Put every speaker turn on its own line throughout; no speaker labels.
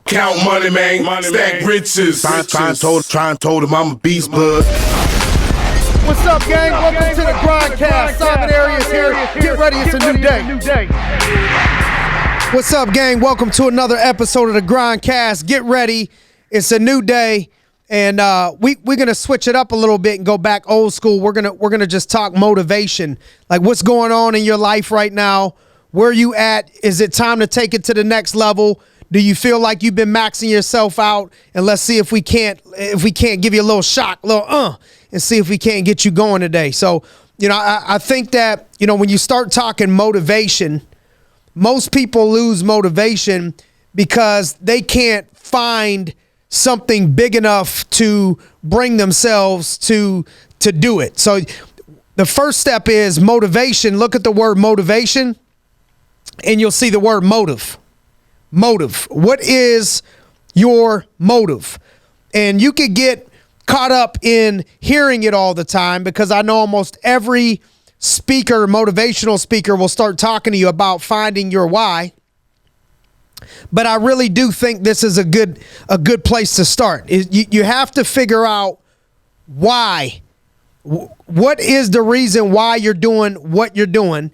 Count money, man. Stack riches. Try and told him I'm a beast, bud.
What's up, gang? Welcome to the G.R.I.N.D. Simon Arias here. Get ready, it's a new day. What's up, gang? Welcome to another episode of the G.R.I.N.D. Get ready, it's a new day. And we're gonna switch it up a little bit and go back old school. We're gonna just talk motivation, like what's going on in your life right now. Where you at? Is it time to take it to the next level? Do you feel like you've been maxing yourself out? And let's see if we can't give you a little shock, and see if we can't get you going today. So, I think that, when you start talking motivation, most people lose motivation because they can't find something big enough to bring themselves to do it. So the first step is motivation. Look at the word motivation and you'll see the word motive. Motive. What is your motive? And you could get caught up in hearing it all the time, because I know almost every speaker, motivational speaker, will start talking to you about finding your why. But I really do think this is a good place to start. You have to figure out why. What is the reason why you're doing what you're doing?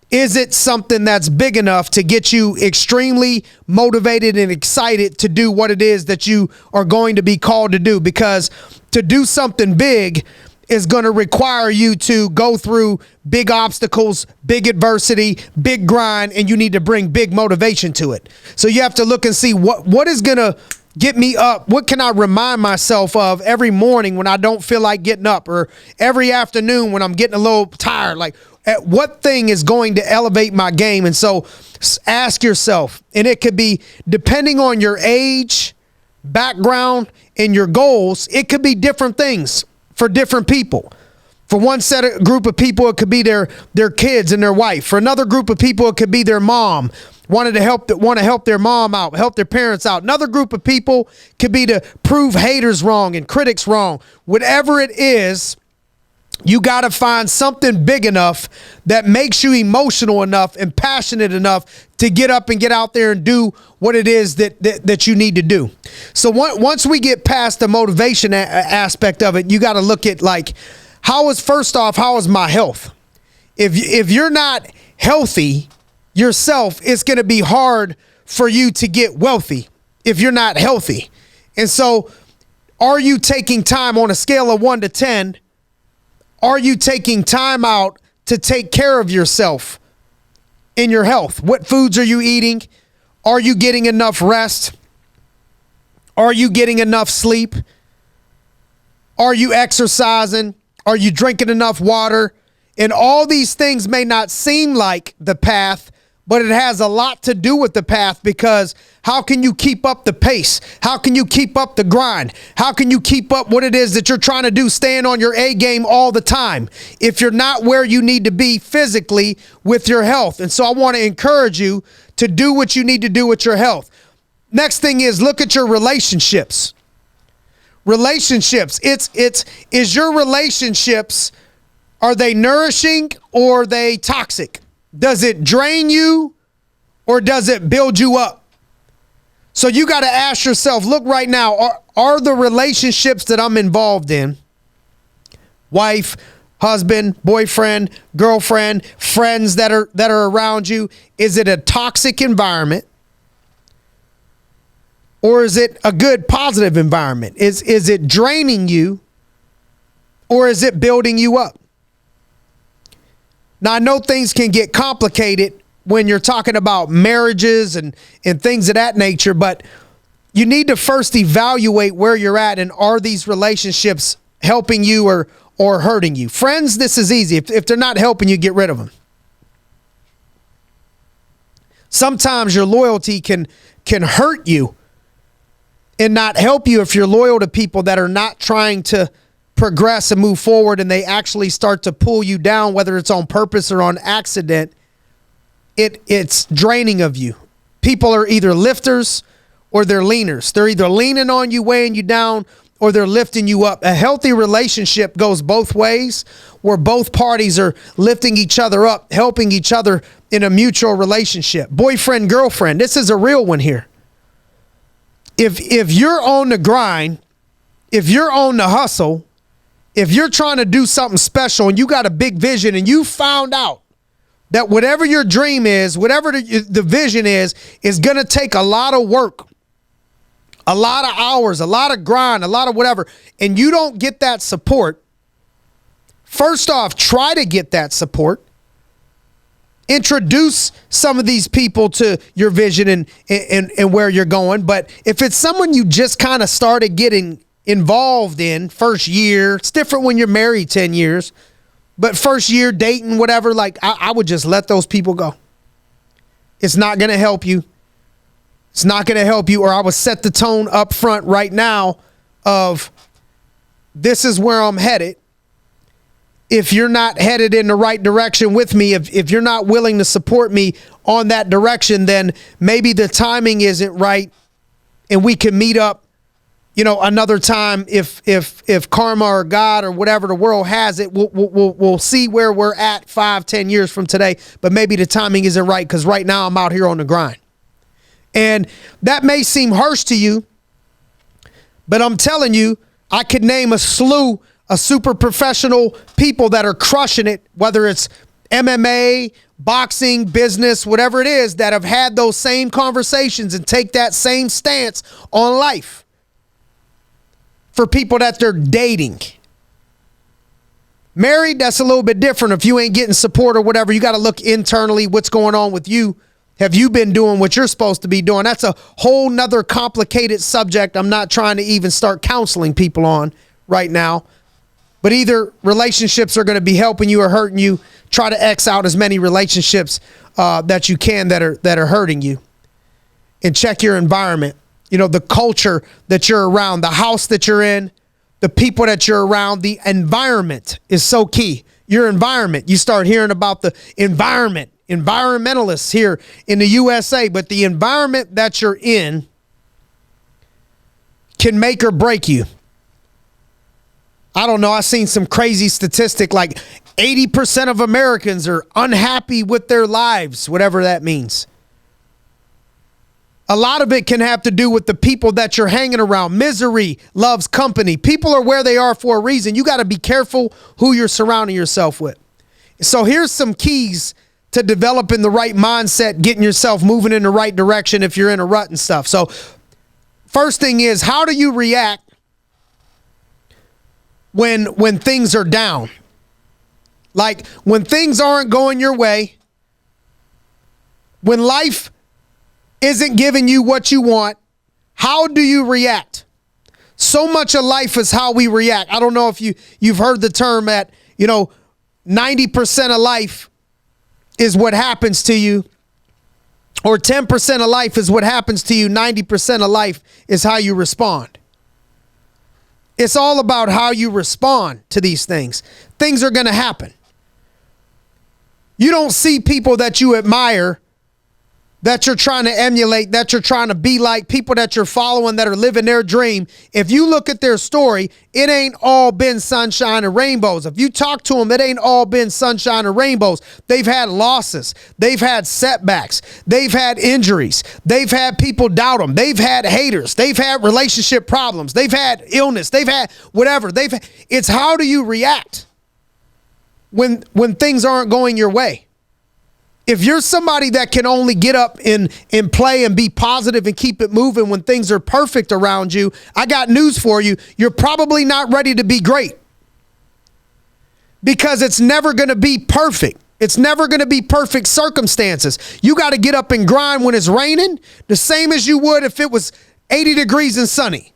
Is it something that's big enough to get you extremely motivated and excited to do what it is that you are going to be called to do? Because to do something big is going to require you to go through big obstacles, big adversity, big grind, and you need to bring big motivation to it. So you have to look and see what is going to get me up. What can I remind myself of every morning when I don't feel like getting up, or every afternoon when I'm getting a little tired? Like, what thing is going to elevate my game? And so ask yourself, and it could be depending on your age, background, and your goals, it could be different things for different people. For one group of people, it could be their kids and their wife. For another group of people, it could be their mom. Want to help their mom out, help their parents out. Another group of people could be to prove haters wrong and critics wrong. Whatever it is, you got to find something big enough that makes you emotional enough and passionate enough to get up and get out there and do what it is that you need to do. So once we get past the motivation aspect of it, you got to look at, like, how is my health? If you're not healthy yourself, it's going to be hard for you to get wealthy if you're not healthy. And so, are you taking time on a scale of 1 to 10? Are you taking time out to take care of yourself in your health? What foods are you eating? Are you getting enough rest? Are you getting enough sleep? Are you exercising? Are you drinking enough water? And all these things may not seem like the path, but it has a lot to do with the path, because how can you keep up the pace? How can you keep up the grind? How can you keep up what it is that you're trying to do, staying on your A game all the time, if you're not where you need to be physically with your health? And so I want to encourage you to do what you need to do with your health. Next thing is, look at your relationships. Relationships. Is your relationships, are they nourishing or are they toxic? Does it drain you or does it build you up? So you got to ask yourself, look right now, are the relationships that I'm involved in, wife, husband, boyfriend, girlfriend, friends that are around you, is it a toxic environment? Or is it a good, positive environment? Is it draining you or is it building you up? Now, I know things can get complicated when you're talking about marriages and things of that nature, but you need to first evaluate where you're at, and are these relationships helping you or hurting you? Friends, this is easy. If they're not helping you, get rid of them. Sometimes your loyalty can hurt you and not help you if you're loyal to people that are not trying to progress and move forward, and they actually start to pull you down, whether it's on purpose or on accident. It's draining of you. People are either lifters or they're leaners. They're either leaning on you, weighing you down, or they're lifting you up. A healthy relationship goes both ways, where both parties are lifting each other up, helping each other in a mutual relationship. Boyfriend, girlfriend, this is a real one here. if you're on the grind, if you're on the hustle, if you're trying to do something special and you got a big vision and you found out that whatever your dream is, whatever the vision is going to take a lot of work, a lot of hours, a lot of grind, a lot of whatever, and you don't get that support, first off, try to get that support. Introduce some of these people to your vision and where you're going. But if it's someone you just kind of started getting involved in first year, it's different when you're married 10 years, but first year dating, whatever, like I would just let those people go. It's not going to help you. It's not going to help you, or I would set the tone up front right now of this is where I'm headed. If you're not headed in the right direction with me, if you're not willing to support me on that direction, then maybe the timing isn't right and we can meet up, another time if karma or God or whatever the world has it, we'll see where we're at 5-10 years from today, but maybe the timing isn't right because right now I'm out here on the grind. And that may seem harsh to you, but I'm telling you, I could name a slew of super professional people that are crushing it, whether it's MMA, boxing, business, whatever it is, that have had those same conversations and take that same stance on life. For people that they're dating. Married, that's a little bit different. If you ain't getting support or whatever, you got to look internally what's going on with you. Have you been doing what you're supposed to be doing? That's a whole nother complicated subject I'm not trying to even start counseling people on right now. But either relationships are going to be helping you or hurting you. Try to X out as many relationships that you can that are hurting you. And check your environment. The culture that you're around, the house that you're in, the people that you're around, the environment is so key. Your environment. You start hearing about the environment, environmentalists here in the USA, but the environment that you're in can make or break you. I don't know. I've seen some crazy statistic like 80% of Americans are unhappy with their lives, whatever that means. A lot of it can have to do with the people that you're hanging around. Misery loves company. People are where they are for a reason. You got to be careful who you're surrounding yourself with. So here's some keys to developing the right mindset, getting yourself moving in the right direction if you're in a rut and stuff. So first thing is, how do you react when things are down? Like when things aren't going your way, when life isn't giving you what you want, how do you react? So much of life is how we react. I don't know if you've heard the term that, 90% of life is what happens to you, or 10% of life is what happens to you. 90% of life is how you respond. It's all about how you respond to these things. Things are going to happen. You don't see people that you admire, that you're trying to emulate, that you're trying to be like, people that you're following that are living their dream. If you look at their story, it ain't all been sunshine and rainbows. If you talk to them, it ain't all been sunshine and rainbows. They've had losses. They've had setbacks. They've had injuries. They've had people doubt them. They've had haters. They've had relationship problems. They've had illness. They've had whatever. It's how do you react when things aren't going your way? If you're somebody that can only get up and play and be positive and keep it moving when things are perfect around you, I got news for you. You're probably not ready to be great, because it's never going to be perfect. It's never going to be perfect circumstances. You got to get up and grind when it's raining, the same as you would if it was 80 degrees and sunny.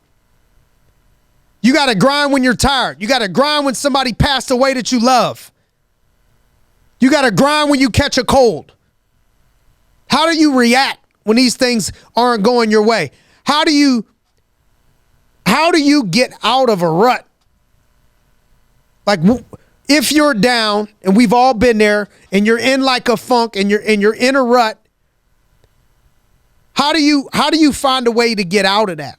You got to grind when you're tired. You got to grind when somebody passed away that you love. You got to grind when you catch a cold. How do you react when these things aren't going your way? How do you get out of a rut? Like if you're down, and we've all been there, and you're in like a funk and you're in a rut, how do you find a way to get out of that?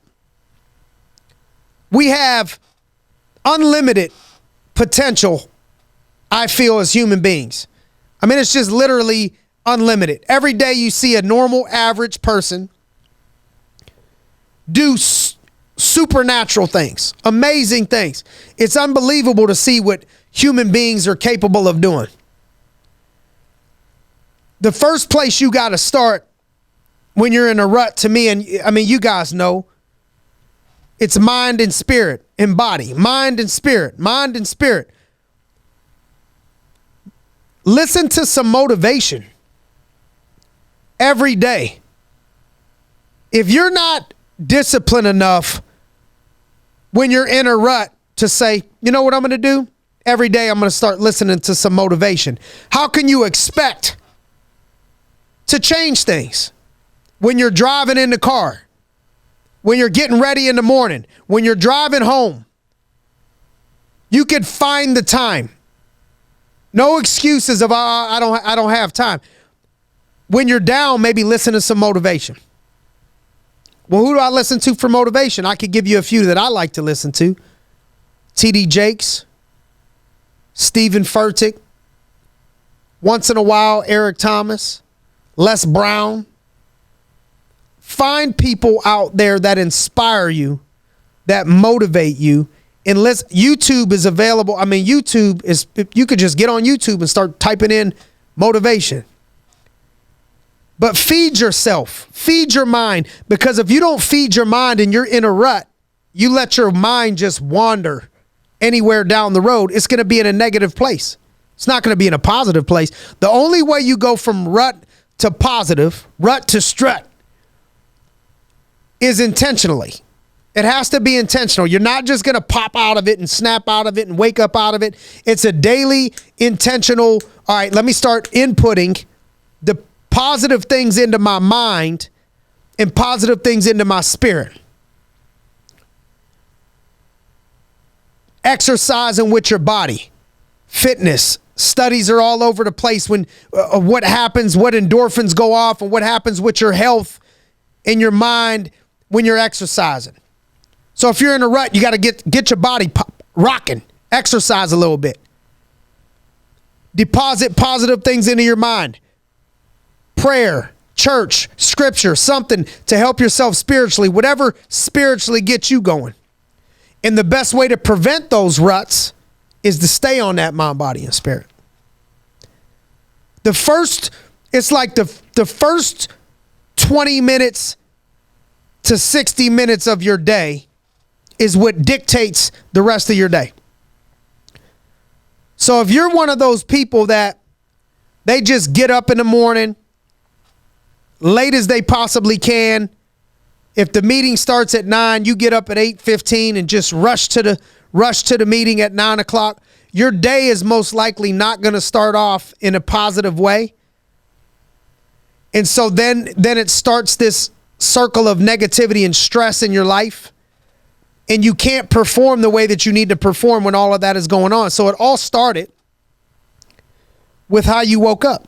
We have unlimited potential, I feel, as human beings. I mean, it's just literally unlimited. Every day you see a normal, average person do supernatural things, amazing things. It's unbelievable to see what human beings are capable of doing. The first place you got to start when you're in a rut, to me, and I mean, you guys know, it's mind and spirit and body. Mind and spirit. Mind and spirit. Listen to some motivation every day. If you're not disciplined enough when you're in a rut to say, you know what I'm going to do? Every day I'm going to start listening to some motivation. How can you expect to change things when you're driving in the car, when you're getting ready in the morning, when you're driving home? You could find the time. No excuses of I don't have time. When you're down, maybe listen to some motivation. Well, who do I listen to for motivation? I could give you a few that I like to listen to. T.D. Jakes, Stephen Furtick, once in a while, Eric Thomas, Les Brown. Find people out there that inspire you, that motivate you. And YouTube is available. I mean, YouTube is, you could just get on YouTube and start typing in motivation. But feed yourself, feed your mind, because if you don't feed your mind and you're in a rut, you let your mind just wander anywhere down the road, it's going to be in a negative place. It's not going to be in a positive place. The only way you go from rut to positive, rut to strut, is intentionally. It has to be intentional. You're not just going to pop out of it and snap out of it and wake up out of it. It's a daily intentional, all right, let me start inputting the positive things into my mind and positive things into my spirit. Exercising with your body. Fitness. Studies are all over the place when what happens, what endorphins go off, and what happens with your health and your mind when you're exercising. So if you're in a rut, you got to get your body rocking. Exercise a little bit. Deposit positive things into your mind. Prayer, church, scripture, something to help yourself spiritually, whatever spiritually gets you going. And the best way to prevent those ruts is to stay on that mind, body, and spirit. It's like the first 20 minutes to 60 minutes of your day is what dictates the rest of your day. So if you're one of those people that they just get up in the morning, late as they possibly can. If the meeting starts at 9, you get up at 8:15 and just rush to the meeting at 9 o'clock. Your day is most likely not going to start off in a positive way. And so then it starts this circle of negativity and stress in your life. And you can't perform the way that you need to perform when all of that is going on. So it all started with how you woke up.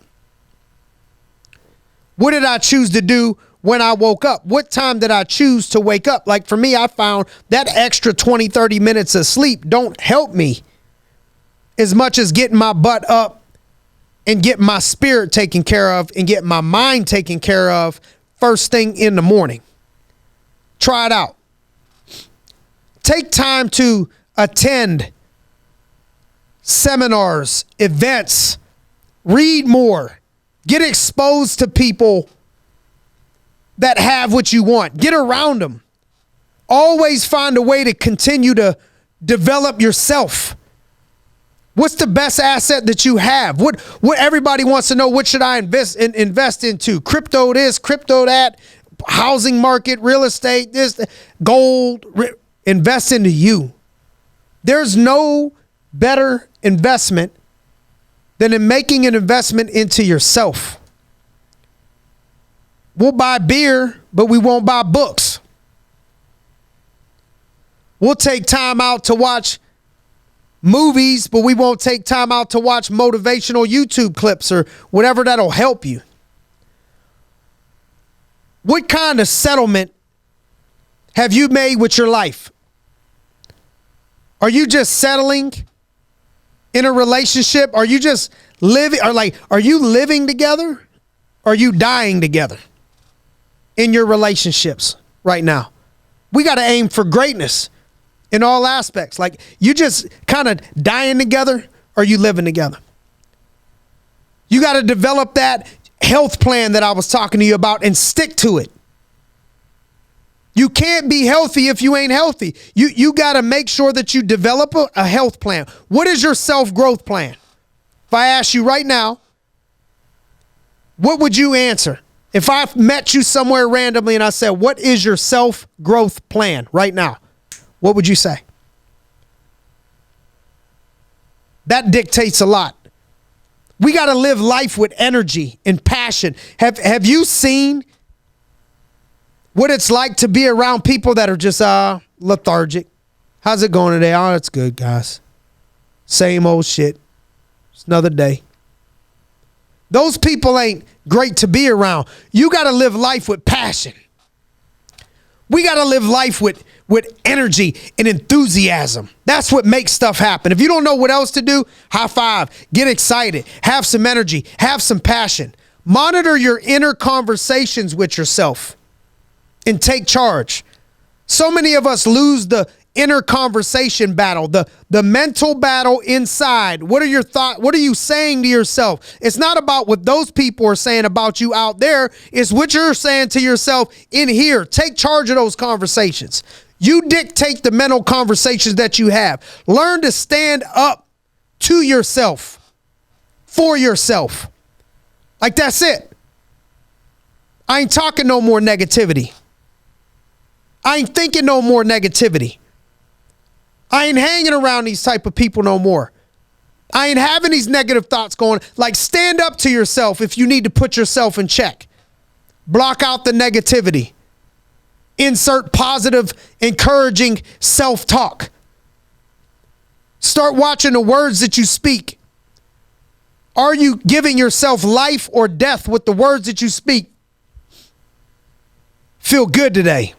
What did I choose to do when I woke up? What time did I choose to wake up? Like for me, I found that extra 20, 30 minutes of sleep don't help me as much as getting my butt up and getting my spirit taken care of and getting my mind taken care of first thing in the morning. Try it out. Take time to attend seminars, events, read more. Get exposed to people that have what you want. Get around them. Always find a way to continue to develop yourself. What's the best asset that you have? What everybody wants to know, what should I invest into? Crypto this, crypto that, housing market, real estate, this, gold. Invest into you. There's no better investment than in making an investment into yourself. We'll buy beer, but we won't buy books. We'll take time out to watch movies, but we won't take time out to watch motivational YouTube clips or whatever that'll help you. What kind of settlement have you made with your life? Are you just settling in a relationship? Are you just living, are you living together? Or are you dying together in your relationships right now? We got to aim for greatness in all aspects. Like, you just kind of dying together or you living together. You got to develop that health plan that I was talking to you about and stick to it. You can't be healthy if you ain't healthy. You got to make sure that you develop a health plan. What is your self-growth plan? If I ask you right now, what would you answer? If I met you somewhere randomly and I said, what is your self-growth plan right now? What would you say? That dictates a lot. We got to live life with energy and passion. Have you seen what it's like to be around people that are just lethargic? How's it going today? Oh, it's good, guys. Same old shit. It's another day. Those people ain't great to be around. You got to live life with passion. We got to live life with energy and enthusiasm. That's what makes stuff happen. If you don't know what else to do, high five, get excited, have some energy, have some passion. Monitor your inner conversations with yourself and take charge. So many of us lose the inner conversation battle, the mental battle inside. What are your thoughts? What are you saying to yourself? It's not about what those people are saying about you out there. It's what you're saying to yourself in here. Take charge of those conversations. You dictate the mental conversations that you have. Learn to stand up to yourself, for yourself. Like, that's it. I ain't talking no more negativity. I ain't thinking no more negativity. I ain't hanging around these type of people no more. I ain't having these negative thoughts going. Like, stand up to yourself if you need to put yourself in check. Block out the negativity. Insert positive, encouraging self-talk. Start watching the words that you speak. Are you giving yourself life or death with the words that you speak? Feel good today.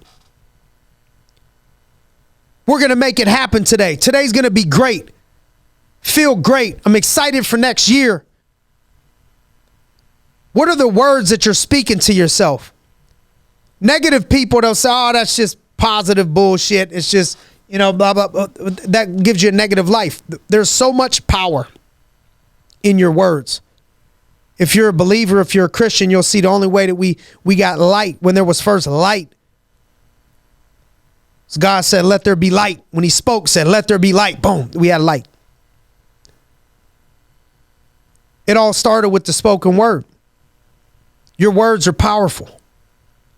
We're going to make it happen today. Today's going to be great. Feel great. I'm excited for next year. What are the words that you're speaking to yourself? Negative people, they'll say, oh, that's just positive bullshit. It's just, blah, blah, blah. That gives you a negative life. There's so much power in your words. If you're a believer, if you're a Christian, you'll see the only way that we got light, when there was first light, God said, let there be light. When he spoke, said, let there be light. Boom, we had light. It all started with the spoken word. Your words are powerful.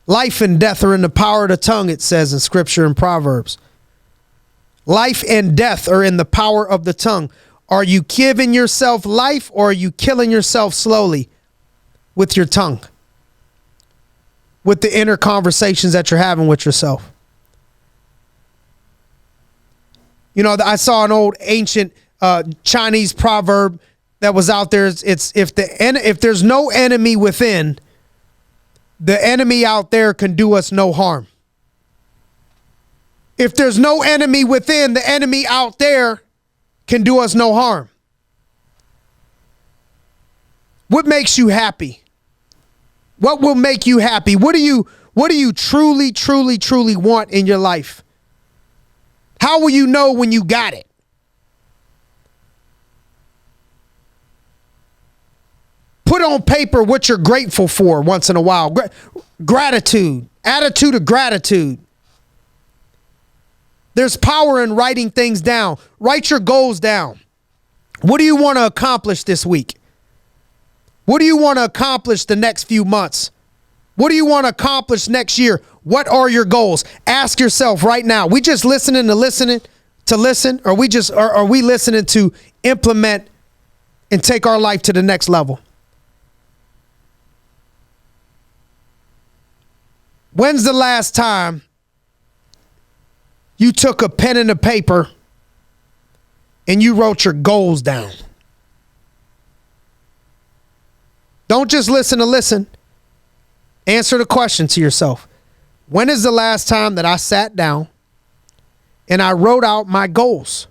Life and death are in the power of the tongue, it says in Scripture and Proverbs. Life and death are in the power of the tongue. Are you giving yourself life, or are you killing yourself slowly with your tongue? With the inner conversations that you're having with yourself. I saw an old ancient Chinese proverb that was out there. It's if there's no enemy within, the enemy out there can do us no harm. If there's no enemy within, the enemy out there can do us no harm. What makes you happy? What will make you happy? What do you truly, truly, truly want in your life? How will you know when you got it? Put on paper what you're grateful for once in a while. Gratitude, attitude of gratitude. There's power in writing things down. Write your goals down. What do you want to accomplish this week? What do you want to accomplish the next few months? What do you want to accomplish next year? What are your goals? Ask yourself right now. We just listening to listen, or are we listening to implement and take our life to the next level? When's the last time you took a pen and a paper and you wrote your goals down? Don't just listen. Answer the question to yourself. When is the last time that I sat down and I wrote out my goals?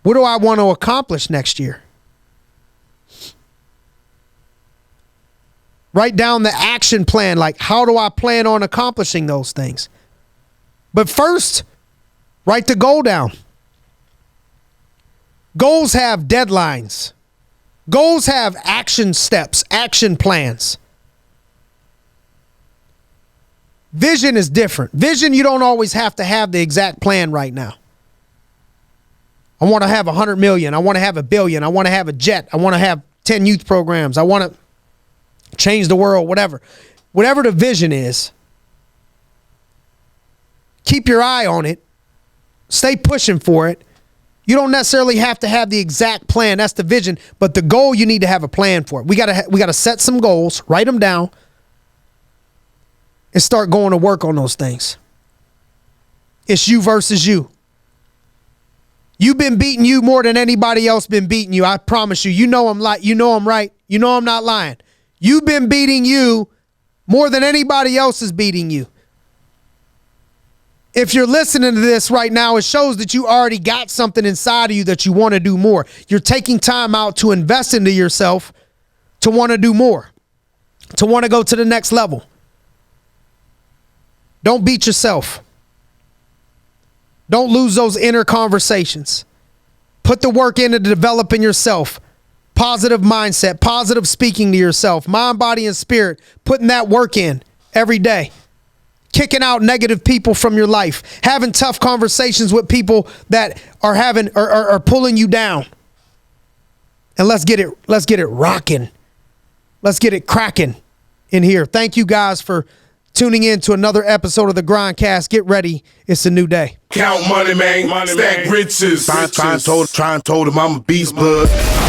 What do I want to accomplish next year? Write down the action plan. Like, how do I plan on accomplishing those things? But first, write the goal down. Goals have deadlines. Goals have action steps, action plans. Vision is different. Vision, you don't always have to have the exact plan right now. I want to have 100 million. I want to have $1 billion. I want to have a jet. I want to have 10 youth programs. I want to change the world, whatever. Whatever the vision is, keep your eye on it. Stay pushing for it. You don't necessarily have to have the exact plan. That's the vision. But the goal, you need to have a plan for it. We got to set some goals, write them down, and start going to work on those things. It's you versus you. You've been beating you more than anybody else been beating you. I promise you. You know I'm right. You know I'm not lying. You've been beating you more than anybody else is beating you. If you're listening to this right now, it shows that you already got something inside of you that you want to do more. You're taking time out to invest into yourself, to want to do more, to want to go to the next level. Don't beat yourself. Don't lose those inner conversations. Put the work into developing yourself. Positive mindset, positive speaking to yourself, mind, body, and spirit, putting that work in every day. Kicking out negative people from your life, having tough conversations with people that are pulling you down. And let's get it rocking. Let's get it cracking in here. Thank you guys for tuning in to another episode of the Grindcast. Get ready. It's a new day.
Count money, man. Stack riches. Trying told him I'm a beast, bud.